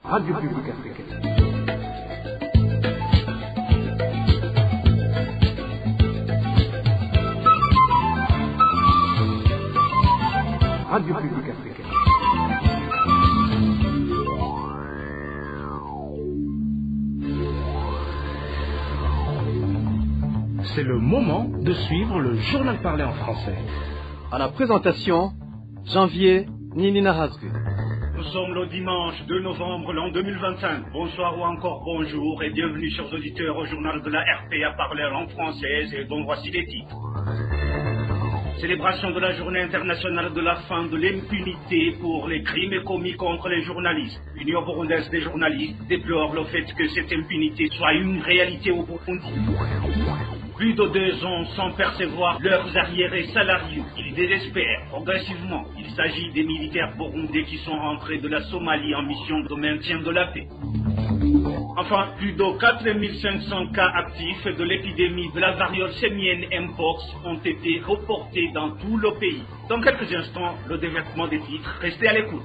Radio Publique Africaine. Radio Publique Africaine. C'est le moment de suivre le journal parlé en français. À la présentation, Janvier Ninina Hazgu. Nous sommes le dimanche 2 novembre l'an 2025. Bonsoir ou encore bonjour et bienvenue chers auditeurs au journal de la RPA parlé en langue française et dont voici les titres. Célébration de la journée internationale de la fin de l'impunité pour les crimes commis contre les journalistes. L'Union burundaise des journalistes déplore le fait que cette impunité soit une réalité au Burundi. Plus de 2 ans sans percevoir leurs arriérés salariés. Ils désespèrent progressivement. Il s'agit des militaires burundais qui sont rentrés de la Somalie en mission de maintien de la paix. Enfin, plus de 4500 cas actifs de l'épidémie de la variole sémienne Mpox ont été reportés dans tout le pays. Dans quelques instants, le développement des titres. Restez à l'écoute.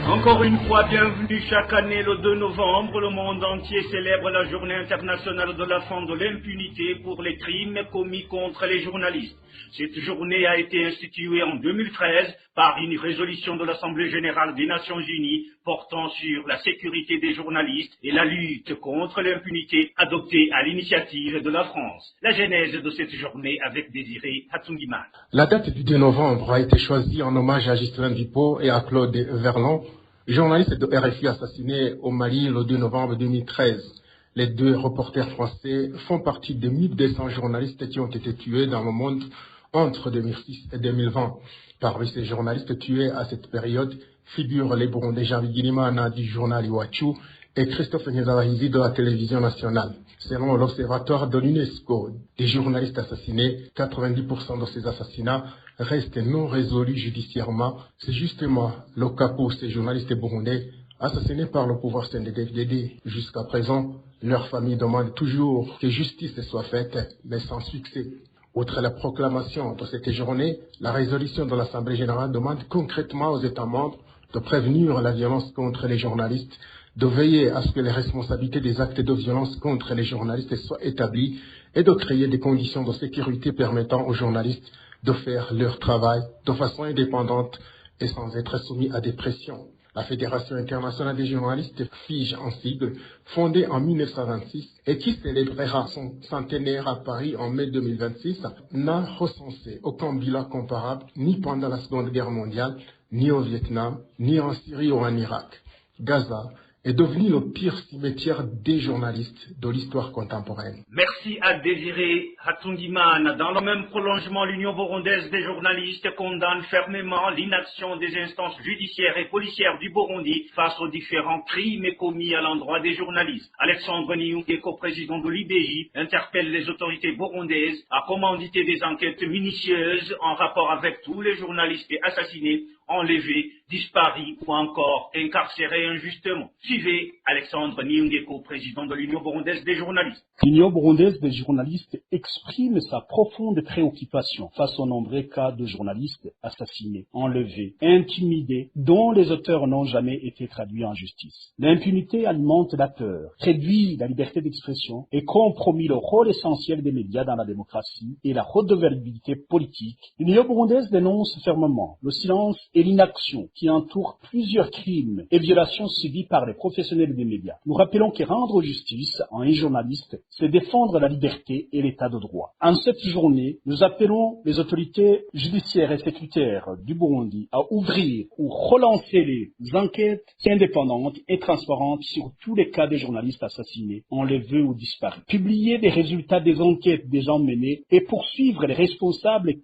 Encore une fois, bienvenue. Chaque année, le 2 novembre, le monde entier célèbre la journée internationale de la fin de l'impunité pour les crimes commis contre les journalistes. Cette journée a été instituée en 2013 par une résolution de l'Assemblée générale des Nations unies portant sur la sécurité des journalistes et la lutte contre l'impunité adoptée à l'initiative de la France. La genèse de cette journée avec Désiré Hatsungiman. La date du 2 novembre a été choisie en hommage à Ghislain Dupont et à Claude Verlon, journalistes de RFI assassinés au Mali le 2 novembre 2013. Les 2 reporters français font partie des 1200 journalistes qui ont été tués dans le monde entre 2006 et 2020. Parmi ces journalistes tués à cette période figurent les Burundais Jean Bigirimana du journal Iwachu et Christophe Ngezabahizi de la télévision nationale. Selon l'observatoire de l'UNESCO des journalistes assassinés, 90% de ces assassinats restent non résolus judiciairement. C'est justement le cas pour ces journalistes burundais assassinés par le pouvoir CNDD-FDD. Jusqu'à présent, leur famille demande toujours que justice soit faite, mais sans succès. Outre la proclamation de cette journée, la résolution de l'Assemblée générale demande concrètement aux États membres de prévenir la violence contre les journalistes, de veiller à ce que les responsabilités des actes de violence contre les journalistes soient établies et de créer des conditions de sécurité permettant aux journalistes de faire leur travail de façon indépendante et sans être soumis à des pressions. La Fédération internationale des journalistes, FIJ en sigle, fondée en 1926 et qui célébrera son centenaire à Paris en mai 2026, n'a recensé aucun bilan comparable ni pendant la Seconde Guerre mondiale, ni au Vietnam, ni en Syrie ou en Irak. Gaza est devenu le pire cimetière des journalistes de l'histoire contemporaine. Merci à Désiré Hatsungiman. Dans le même prolongement, l'Union burundaise des journalistes condamne fermement l'inaction des instances judiciaires et policières du Burundi face aux différents crimes commis à l'endroit des journalistes. Alexandre Niyunge, co-président de l'IBJ, interpelle les autorités burundaises à commanditer des enquêtes minutieuses en rapport avec tous les journalistes assassinés, enlevés, disparus ou encore incarcérés injustement. Suivez Alexandre Niyungeko, président de l'Union burundaise des journalistes. L'Union burundaise des journalistes exprime sa profonde préoccupation face aux nombreux cas de journalistes assassinés, enlevés, intimidés, dont les auteurs n'ont jamais été traduits en justice. L'impunité alimente la peur, réduit la liberté d'expression et compromet le rôle essentiel des médias dans la démocratie et la redevabilité politique. L'Union burundaise dénonce fermement le silence et l'inaction qui entourent plusieurs crimes et violations subies par les professionnels des médias. Nous rappelons que rendre justice à un journaliste, c'est défendre la liberté et l'état de droit. En cette journée, nous appelons les autorités judiciaires et sécuritaires du Burundi à ouvrir ou relancer les enquêtes indépendantes et transparentes sur tous les cas des journalistes assassinés, enlevés ou disparus. Publier les résultats des enquêtes déjà menées et poursuivre les responsables,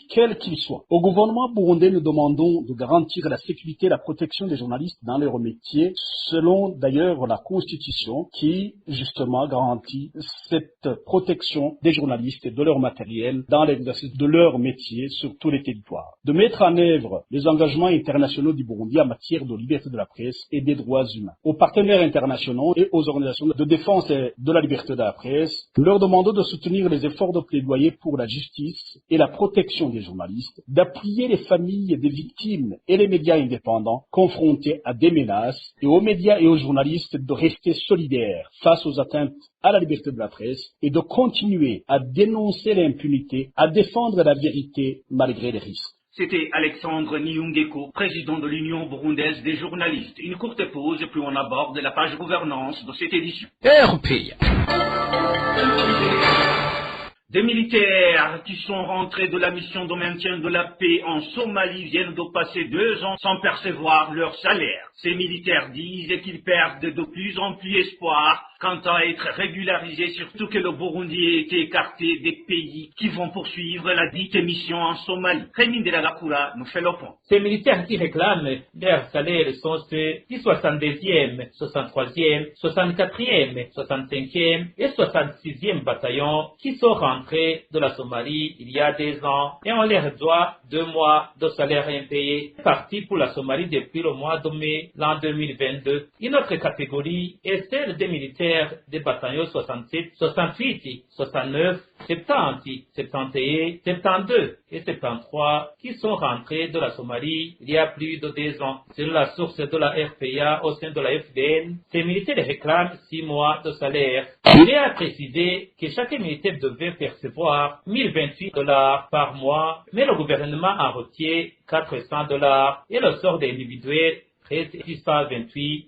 quels qu'ils soient. Au gouvernement burundais, nous demandons de garantir la sécurité et la protection des journalistes dans leur métier, selon d'ailleurs la Constitution qui, justement, garantit cette protection des journalistes et de leur matériel dans l'exercice de leur métier sur tous les territoires. De mettre en œuvre les engagements internationaux du Burundi en matière de liberté de la presse et des droits humains. Aux partenaires internationaux et aux organisations de défense de la liberté de la presse, nous leur demandons de soutenir les efforts de plaidoyer pour la justice et la protection des journalistes, d'appuyer les familles des victimes victimes et les médias indépendants confrontés à des menaces et aux médias et aux journalistes de rester solidaires face aux atteintes à la liberté de la presse et de continuer à dénoncer l'impunité, à défendre la vérité malgré les risques. C'était Alexandre Niyungeko, président de l'Union burundaise des journalistes. Une courte pause, puis on aborde la page gouvernance de cette édition. RPA. Des militaires qui sont rentrés de la mission de maintien de la paix en Somalie viennent de passer 2 ans sans percevoir leur salaire. Ces militaires disent qu'ils perdent de plus en plus espoir quant à être régularisés, surtout que le Burundi a été écarté des pays qui vont poursuivre la dite mission en Somalie. Rémi de la Gakura nous fait le point. Ces militaires qui réclament leurs salaires sont ceux du 62e, 63e, 64e, 65e et 66e bataillon qui sont rentrés de la Somalie il y a 2 ans et on leur doit 2 mois de salaire impayé. Parti pour la Somalie depuis le mois de mai l'an 2022. Une autre catégorie est celle des militaires des bataillons 67, 68, 69, 70, 71, 72 et 73 qui sont rentrés de la Somalie il y a plus de 2 ans. Selon la source de la RPA au sein de la FDN, ces militaires réclament 6 mois de salaire. Il est à préciser que chaque militaire devait percevoir $1028 par mois, mais le gouvernement en retient $400 et le sort des individuels $628.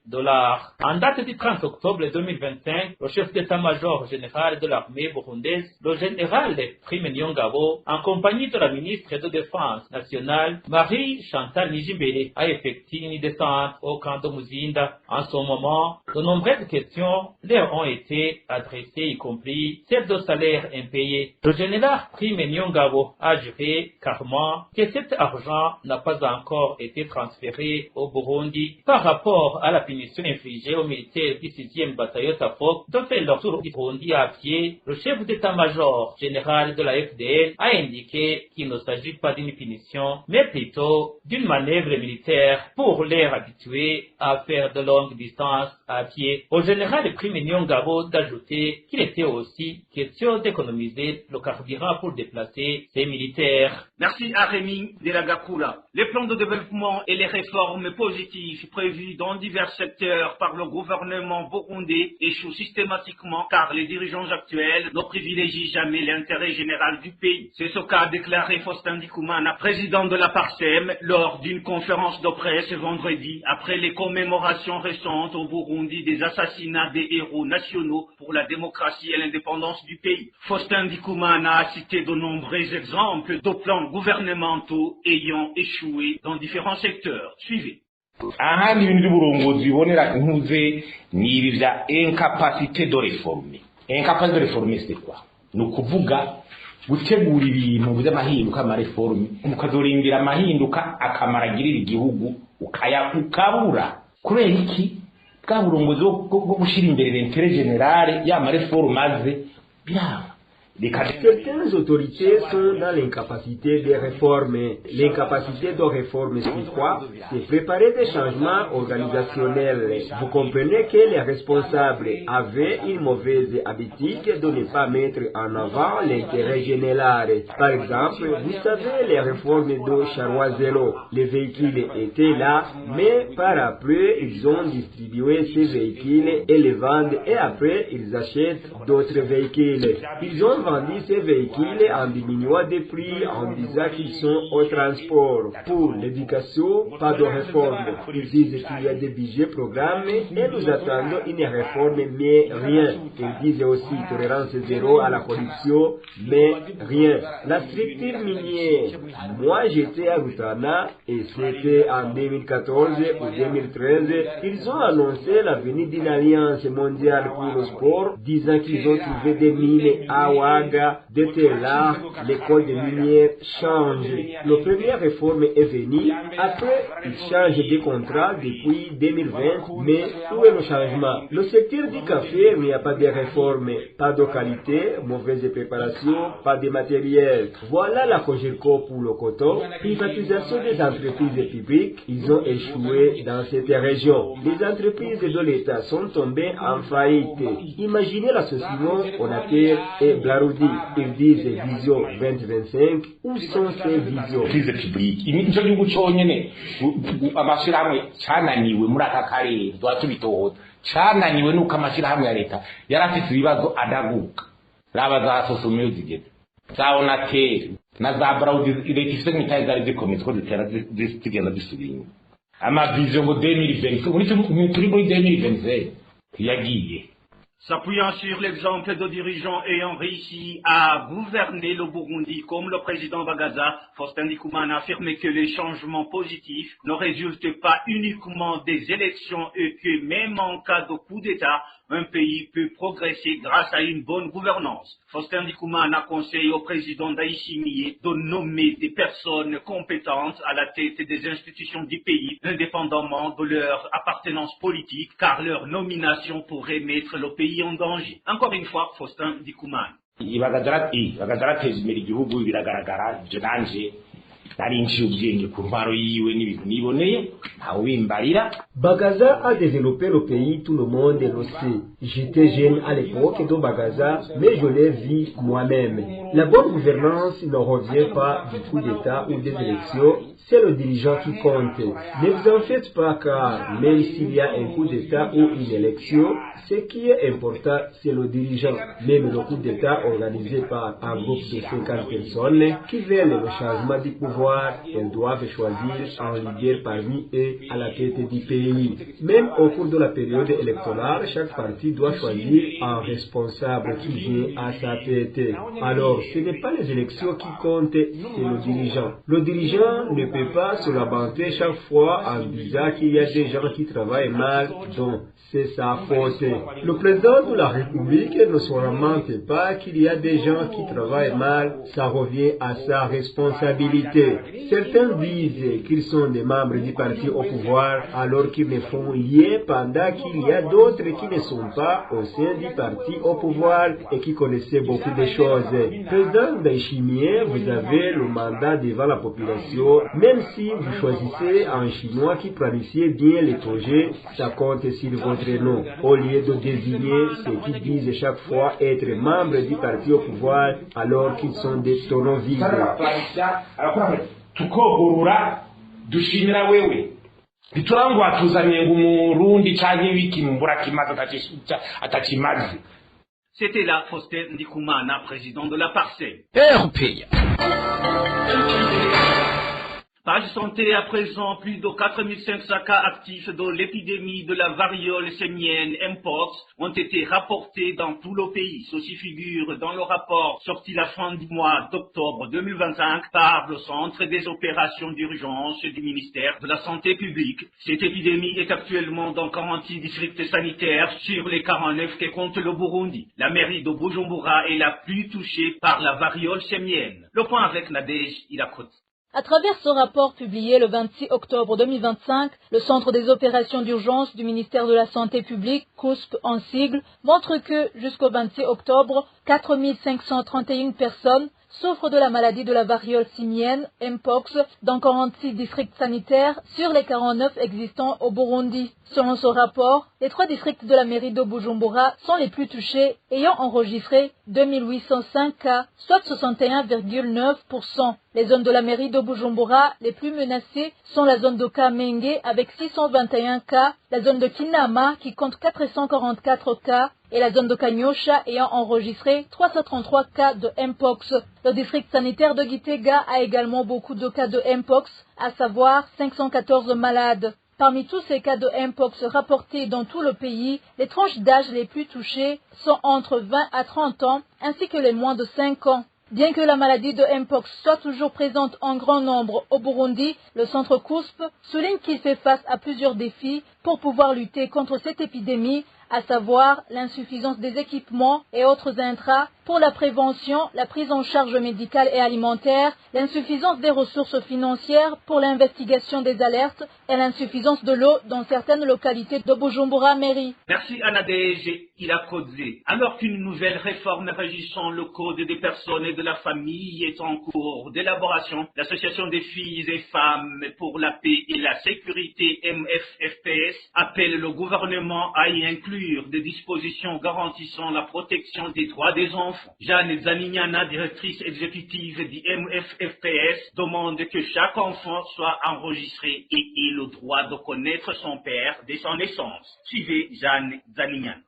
En date du 30 octobre 2025, le chef d'état-major général de l'armée burundaise, le général Prime Niyongabo, en compagnie de la ministre de Défense nationale, Marie-Chantal Nijimbere, a effectué une descente au camp de Muzinda. En ce moment, de nombreuses questions leur ont été adressées, y compris celles de salaire impayé. Le général Prime Niyongabo a juré carrément que cet argent n'a pas encore été transféré au Burundi par rapport à la punition infligée aux militaires du 6e bataillon Tafok de faire leur tour du Burundi à pied. Le chef d'état-major général de la FDL a indiqué qu'il ne s'agit pas d'une punition, mais plutôt d'une manœuvre militaire pour les habituer à faire de longues distances à pied. Au général Prime Niyongabo d'ajouter qu'il était aussi question d'économiser le carburant pour déplacer ces militaires. Merci à Rémi de la Gakura. Les plans de développement et les réformes positives prévus dans divers secteurs par le gouvernement burundais échouent systématiquement car les dirigeants actuels ne privilégient jamais l'intérêt général du pays. C'est ce qu'a déclaré Faustin Ndikumana, président de la PARSEM, lors d'une conférence de presse vendredi après les commémorations récentes au Burundi des assassinats des héros nationaux pour la démocratie et l'indépendance du pays. Faustin Ndikumana a cité de nombreux exemples de plans gouvernementaux ayant échoué dans différents secteurs. Suivez. ahandi ibintu by'uburongozi bibonera intuze ni ibi vya incapacité de réformer. Incapacité de réformer c'est quoi? Ni ukuvuga gutegura ibintu by'amahinduka amareforme mukazorindira amahinduka akamaragirira igihugu ukabura kubera iki bwa burongozi bwo gushira imbere l'intérêt général ya mareforme maze biraba. Certaines autorités sont dans l'incapacité de réformer. L'incapacité de réformer, c'est quoi? C'est préparer des changements organisationnels. Vous comprenez que les responsables avaient une mauvaise habitude de ne pas mettre en avant l'intérêt général. Par exemple, vous savez, les réformes de Charrois-Zéro, les véhicules étaient là, mais par après, ils ont distribué ces véhicules et les vendent, et après, ils achètent d'autres véhicules. Ils ont vendu ces véhicules en diminuant des prix en disant qu'ils sont au transport. Pour l'éducation, pas de réforme. Ils disent qu'il y a des budgets programmés et nous attendons une réforme, mais rien. Ils disent aussi tolérance zéro à la corruption, mais rien. La structure minière. Moi, j'étais à Rutana et c'était en 2014 ou 2013. Ils ont annoncé la venue d'une alliance mondiale pour le sport, disant qu'ils ont trouvé des mines à de Tela, l'école des minières change. La première réforme est venue, après il change de contrat depuis 2020, mais où est le changement? Le secteur du café, il n'y a pas de réforme, pas de qualité, mauvaise préparation, pas de matériel. Voilà la Cogeco pour le coton. Privatisation des entreprises publiques, ils ont échoué dans cette région. Les entreprises de l'État sont tombées en faillite. Imaginez l'association Onatel et Blaro Braoudi, ils disent vision 2025, où sont ces visions? Crise publique. Nico gihugu conyene amashirahamwe cananiwe muri aka karere twatubitohoza. Cananiwe nuko amashirahamwe ya leta yarafite ibibazo adaguka. Raba za sosumiyo zigeze. Za Onatel na za Braoudi leta ifite nk'itaye zari zikomeye ko zitera zigenda zisubira. Ama vision ngo 2020 turi muri 2020 yagiye. S'appuyant sur l'exemple de dirigeants ayant réussi à gouverner le Burundi comme le président Bagaza, Faustin Ndikumana affirme que les changements positifs ne résultent pas uniquement des élections et que même en cas de coup d'État, un pays peut progresser grâce à une bonne gouvernance. Faustin Ndikumana conseille au président Ndayishimiye de nommer des personnes compétentes à la tête des institutions du pays, indépendamment de leur appartenance politique, car leur nomination pourrait mettre le pays en danger. Encore une fois, Faustin Ndikumana. Bagazarateza imbere igihugu biragaragara ibyo nanje nari nciye ubwenge ku ntwaro yiwe n'ibintu niboneye ntawimbarira. Bagaza a développé le pays, tout le monde le sait. J'étais jeune à l'époque de Bagaza, mais je l'ai vu moi-même. La bonne gouvernance ne revient pas du coup d'État ou des élections, c'est le dirigeant qui compte. Ne vous en faites pas car même s'il y a un coup d'État ou une élection, ce qui est important, c'est le dirigeant. Même le coup d'État organisé par un groupe de 50 personnes qui veulent le changement du pouvoir, elles doivent choisir un leader parmi eux à la tête du pays. Même au cours de la période électorale, chaque parti doit choisir un responsable qui vient à sa tête. Alors, ce n'est pas les élections qui comptent, c'est le dirigeant. Le dirigeant ne peut pas se lamenter chaque fois en disant qu'il y a des gens qui travaillent mal, donc c'est sa faute. Le président de la République ne se lamente pas qu'il y a des gens qui travaillent mal, ça revient à sa responsabilité. Certains disent qu'ils sont des membres du parti au pouvoir alors qu'ils ne font rien pendant qu'il y a d'autres qui ne sont pas au sein du parti au pouvoir et qui connaissaient beaucoup de choses. Président Ndayishimiye, vous avez le mandat devant la population, même si vous choisissez un Chinois qui planifie bien les projets, ça compte sur votre nom, au lieu de désigner ceux qui disent chaque fois être membres du parti au pouvoir alors qu'ils sont des tonneaux vides. Tukogorura dushimira wewe biturangwa tuzanye ngumurundi canke wiki mbura kimaze atakimaze. C'était là Faustin Ndikumana, président de la Parcelle. RPA. Page santé à présent, plus de 4500 cas actifs de l'épidémie de la variole sémienne Mpox ont été rapportés dans tout le pays. Ceci figure dans le rapport sorti la fin du mois d'octobre 2025 par le Centre des opérations d'urgence du ministère de la Santé publique. Cette épidémie est actuellement dans 46 districts sanitaires sur les 49 que compte le Burundi. La mairie de Bujumbura est la plus touchée par la variole sémienne. Le point avec Nadège Ilakot. À travers ce rapport publié le 26 octobre 2025, le Centre des opérations d'urgence du ministère de la Santé publique, COUSP en sigle, montre que jusqu'au 26 octobre, 4531 personnes souffrent de la maladie de la variole simienne, Mpox, dans 46 districts sanitaires sur les 49 existants au Burundi. Selon ce rapport, les 3 districts de la mairie de Bujumbura sont les plus touchés, ayant enregistré 2805 cas, soit 61,9%. Les zones de la mairie de Bujumbura les plus menacées sont la zone de Kamenge avec 621 cas, la zone de Kinama qui compte 444 cas, et la zone de Kanyosha ayant enregistré 333 cas de Mpox. Le district sanitaire de Gitega a également beaucoup de cas de Mpox, à savoir 514 malades. Parmi tous ces cas de Mpox rapportés dans tout le pays, les tranches d'âge les plus touchées sont entre 20 à 30 ans, ainsi que les moins de 5 ans. Bien que la maladie de Mpox soit toujours présente en grand nombre au Burundi, le centre COUSP souligne qu'il fait face à plusieurs défis pour pouvoir lutter contre cette épidémie, à savoir l'insuffisance des équipements et autres intrants pour la prévention, la prise en charge médicale et alimentaire, l'insuffisance des ressources financières pour l'investigation des alertes et l'insuffisance de l'eau dans certaines localités de Bujumbura mairie. Merci Anadège Ilakodze. Alors qu'une nouvelle réforme régissant le code des personnes et de la famille est en cours d'élaboration, l'association des filles et femmes pour la paix et la sécurité MFFPS appelle le gouvernement à y inclure l'ouverture des dispositions garantissant la protection des droits des enfants. Jeanne Zanignana, directrice exécutive du MFFPS, demande que chaque enfant soit enregistré et ait le droit de connaître son père dès sa naissance. Suivez Jeanne Zanignana.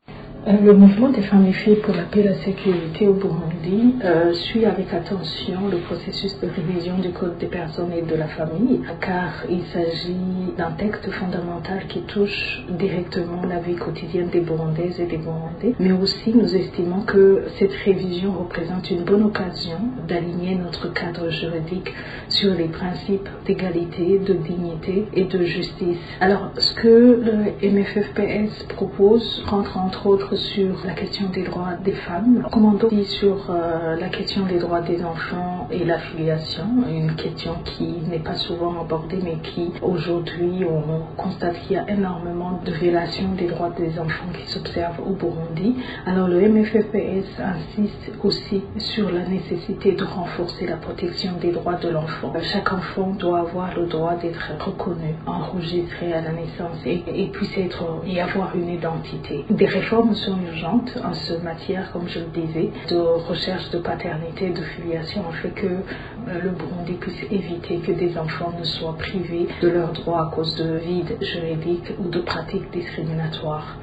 Le mouvement des femmes et filles pour la paix et la sécurité au Burundi suit avec attention le processus de révision du Code des personnes et de la famille, car il s'agit d'un texte fondamental qui touche directement la vie quotidienne des Burundaises et des Burundais. Mais aussi, nous estimons que cette révision représente une bonne occasion d'aligner notre cadre juridique sur les principes d'égalité, de dignité et de justice. Alors, ce que le MFFPS propose rentre entre autres sur la question des droits des femmes, commandons aussi sur la question des droits des enfants et la filiation, une question qui n'est pas souvent abordée mais qui aujourd'hui on constate qu'il y a énormément de violations des droits des enfants qui s'observent au Burundi. Alors le MFFPS insiste aussi sur la nécessité de renforcer la protection des droits de l'enfant. Chaque enfant doit avoir le droit d'être reconnu, enregistré à la naissance et puisse y avoir une identité. Des réformes sont urgentes en ce matière, comme je le disais, de recherche de paternité, de filiation, afin que le Burundi puisse éviter que des enfants ne soient privés de leurs droits à cause de vides juridiques ou de pratiques discriminatoires.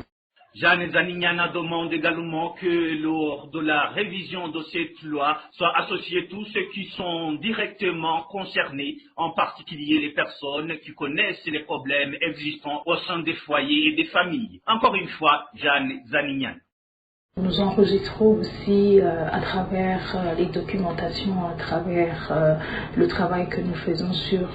Jeanne Zanignana demande également que lors de la révision de cette loi soient associés tous ceux qui sont directement concernés, en particulier les personnes qui connaissent les problèmes existants au sein des foyers et des familles. Encore une fois, Jeanne Zanignana. Nous enregistrons aussi à travers les documentations, à travers le travail que nous faisons sur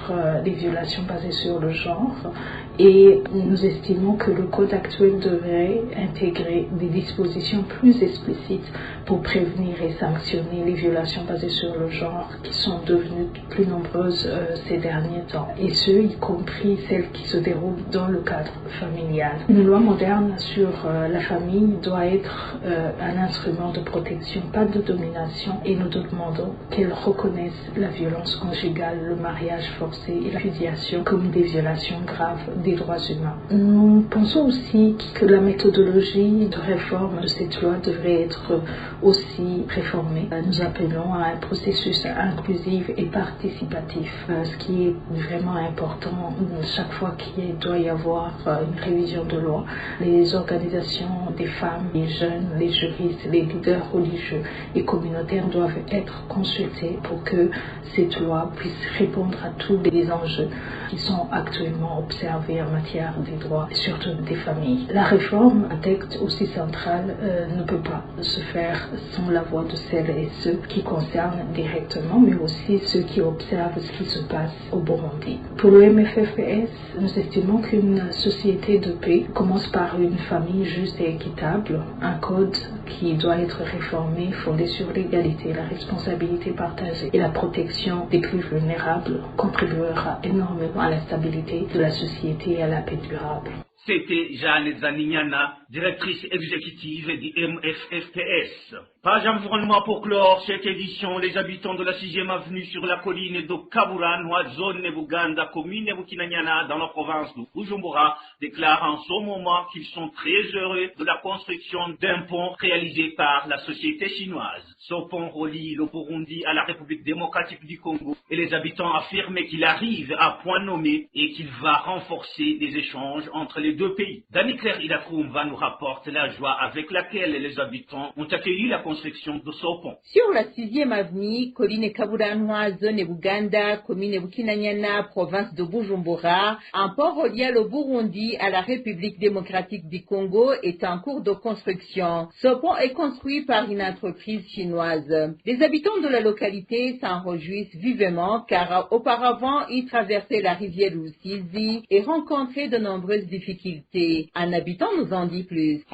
les violations basées sur le genre, et nous estimons que le code actuel devrait intégrer des dispositions plus explicites pour prévenir et sanctionner les violations basées sur le genre qui sont devenues plus nombreuses ces derniers temps, et ce, y compris celles qui se déroulent dans le cadre familial. Une loi moderne sur la famille doit être un instrument de protection, pas de domination, et nous demandons qu'elle reconnaisse la violence conjugale, le mariage forcé et la filiation comme des violations graves des droits humains. Nous pensons aussi que la méthodologie de réforme de cette loi devrait être aussi réformée. Nous appelons à un processus inclusif et participatif, ce qui est vraiment important chaque fois qu'il doit y avoir une révision de loi. Les organisations des femmes, les jeunes, les juristes, les leaders religieux et communautaires doivent être consultés pour que cette loi puisse répondre à tous les enjeux qui sont actuellement observés en matière des droits, et surtout des familles. La réforme, un texte aussi central, ne peut pas se faire sans la voix de celles et ceux qui concernent directement, mais aussi ceux qui observent ce qui se passe au Burundi. Pour le MFFPS, nous estimons qu'une société de paix commence par une famille juste et équitable, un code qui doit être réformé, fondé sur l'égalité, la responsabilité partagée et la protection des plus vulnérables, contribuera énormément à la stabilité de la société et à la paix durable. C'était Jeanne Zanignana, directrice exécutive du MFFPS. Page environnement pour clore cette édition. Les habitants de la 6e avenue sur la colline de Kaburanwa, zone Buganda, commune Bukinanyana, dans la province de Bujumbura, déclarent en ce moment qu'ils sont très heureux de la construction d'un pont réalisé par la société chinoise. Ce pont relie le Burundi à la République démocratique du Congo et les habitants affirment qu'il arrive à point nommé et qu'il va renforcer les échanges entre les deux pays. Dani-Claire Ilakoumba nous rapporte la joie avec laquelle les habitants ont accueilli la construction de ce pont. Sur la 6e avenue, colline Kaburanwa, zone Buganda, commune Bukinanyana, province de Bujumbura, un pont reliant le Burundi à la République démocratique du Congo est en cours de construction. Ce pont est construit par une entreprise chinoise. Les habitants de la localité s'en réjouissent vivement car auparavant, ils traversaient la rivière Rusizi et rencontraient de nombreuses difficultés. Un habitant nous en dit plus.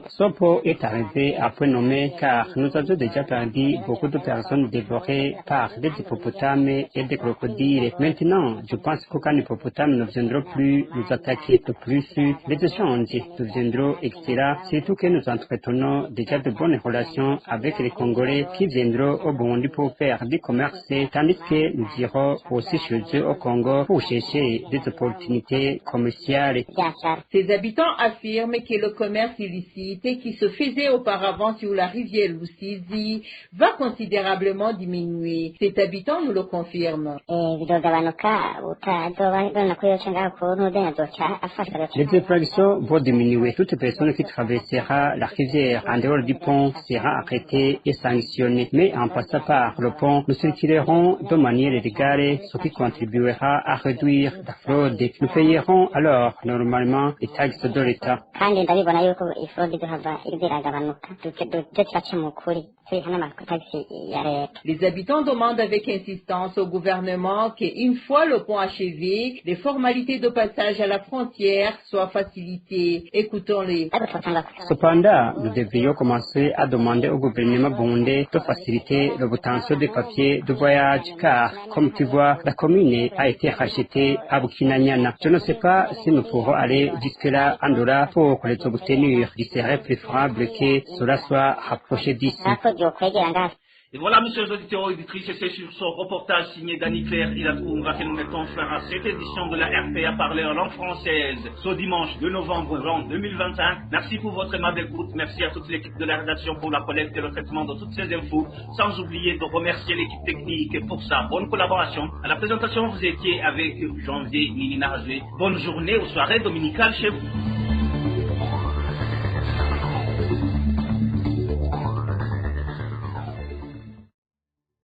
Ce pont est arrivé à point nommé car nous avons déjà perdu beaucoup de personnes dévorées par des hippopotames et des crocodiles. Maintenant, je pense qu'aucun hippopotame ne viendra plus nous attaquer de plus. Les échanges deviendront excellents, surtout que nous entretenons déjà de bonnes relations avec les Congolais qui viendront au Burundi pour faire du commerce, tandis que nous irons aussi chez eux au Congo pour chercher des opportunités commerciales. Ces habitants affirment que le commerce illicite qui se faisait auparavant sur la rivière Rusizi va considérablement diminuer. Cet habitant nous le confirme. Les infractions vont diminuer. Toute personne qui traversera la rivière en dehors du pont sera arrêtée et sanctionnée. Mais en passant par le pont, nous circulerons de manière légale, ce qui contribuera à réduire la fraude. Nous payerons alors normalement les taxes de l'État. Les habitants demandent avec insistance au gouvernement qu'une fois le pont achevé, les formalités de passage à la frontière soient facilitées. Écoutons-les. Cependant, nous devrions commencer à demander au gouvernement burundais de faciliter l'obtention des papiers de voyage car, comme tu vois, la commune a été rachetée à Bukinanyana. Je ne sais pas si nous pourrons aller jusque-là en Andola pour les obtenir. Il serait préférable que cela soit rapproché d'ici. Et voilà, messieurs les auditeurs et auditrices, c'est sur ce reportage signé d'Annie-Claire Ilatoumba que nous mettons fin à cette édition de la RPA parler en langue française ce dimanche 2 novembre 2025. Merci pour votre aimable écoute. Merci à toute l'équipe de la rédaction pour la collecte et le traitement de toutes ces infos. Sans oublier de remercier l'équipe technique pour sa bonne collaboration. À la présentation, vous étiez avec Janvier Nini-Nargé. Bonne journée ou soirée dominicale chez vous.